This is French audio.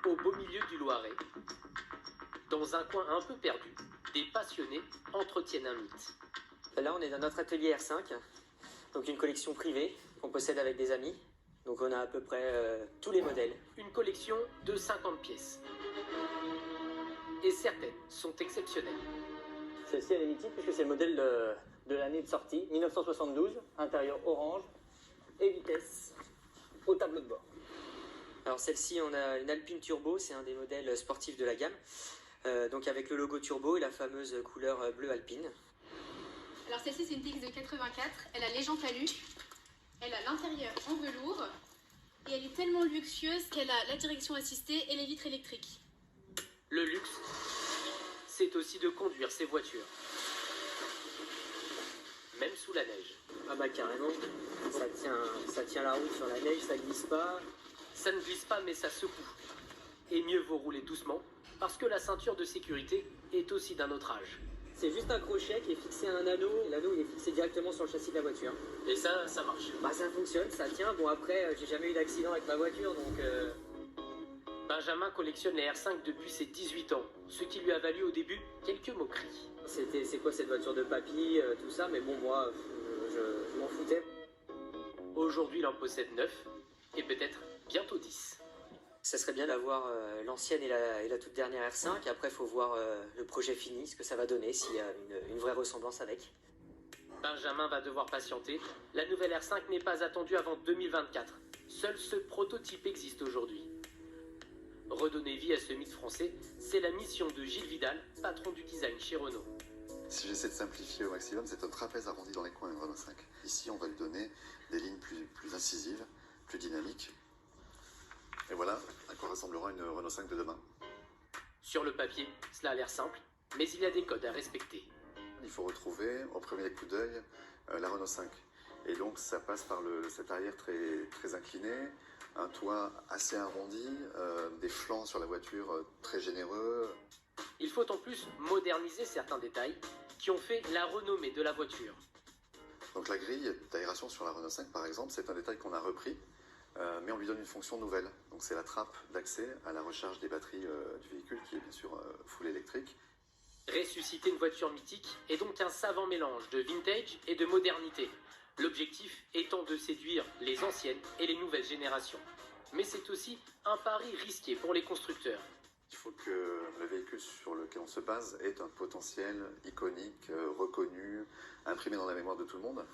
au beau milieu du Loiret. Dans un coin un peu perdu, des passionnés entretiennent un mythe. Là, on est dans notre atelier R5, donc une collection privée qu'on possède avec des amis. Donc on a à peu près tous les modèles. Une collection de 50 pièces. Et certaines sont exceptionnelles. Celle-ci, elle est mythique puisque c'est le modèle de l'année de sortie, 1972, intérieur orange et vitesse au tableau de bord. Alors celle-ci, on a une Alpine Turbo, c'est un des modèles sportifs de la gamme. Donc avec le logo Turbo et la fameuse couleur bleu Alpine. Alors celle-ci, c'est une TX de 84, elle a les jantes alu, elle a l'intérieur en velours, et elle est tellement luxueuse qu'elle a la direction assistée et les vitres électriques. Le luxe, c'est aussi de conduire ces voitures. Même sous la neige. Ah bah carrément, ça tient la route sur la neige, ça glisse pas. Ça ne glisse pas mais ça secoue. Et mieux vaut rouler doucement, parce que la ceinture de sécurité est aussi d'un autre âge. C'est juste un crochet qui est fixé à un anneau, et l'anneau il est fixé directement sur le châssis de la voiture. Et ça marche. Bah ça fonctionne, ça tient. Bon après, j'ai jamais eu d'accident avec ma voiture, donc... Benjamin collectionne les R5 depuis ses 18 ans, ce qui lui a valu au début quelques moqueries. C'est quoi cette voiture de papy, tout ça, mais bon moi, je m'en foutais. Aujourd'hui il en possède 9, et peut-être bientôt 10. Ça serait bien d'avoir l'ancienne et la toute dernière R5. Après, il faut voir le projet fini, ce que ça va donner, s'il y a une vraie ressemblance avec. Benjamin va devoir patienter. La nouvelle R5 n'est pas attendue avant 2024. Seul ce prototype existe aujourd'hui. Redonner vie à ce mythe français, c'est la mission de Gilles Vidal, patron du design chez Renault. Si j'essaie de simplifier au maximum, c'est un trapèze arrondi dans les coins, une Renault 5. Ici, on va lui donner des lignes plus incisives, plus dynamiques. Et voilà à quoi ressemblera une Renault 5 de demain. Sur le papier, cela a l'air simple, mais il y a des codes à respecter. Il faut retrouver, au premier coup d'œil, la Renault 5. Et donc, ça passe par cet arrière très incliné, un toit assez arrondi, des flancs sur la voiture très généreux. Il faut en plus moderniser certains détails qui ont fait la renommée de la voiture. Donc la grille d'aération sur la Renault 5, par exemple, c'est un détail qu'on a repris, mais on lui donne une fonction nouvelle. Donc c'est la trappe d'accès à la recharge des batteries du véhicule, qui est bien sûr full électrique. Ressusciter une voiture mythique est donc un savant mélange de vintage et de modernité. L'objectif étant de séduire les anciennes et les nouvelles générations. Mais c'est aussi un pari risqué pour les constructeurs. Il faut que le véhicule sur lequel on se base ait un potentiel iconique, reconnu, imprimé dans la mémoire de tout le monde.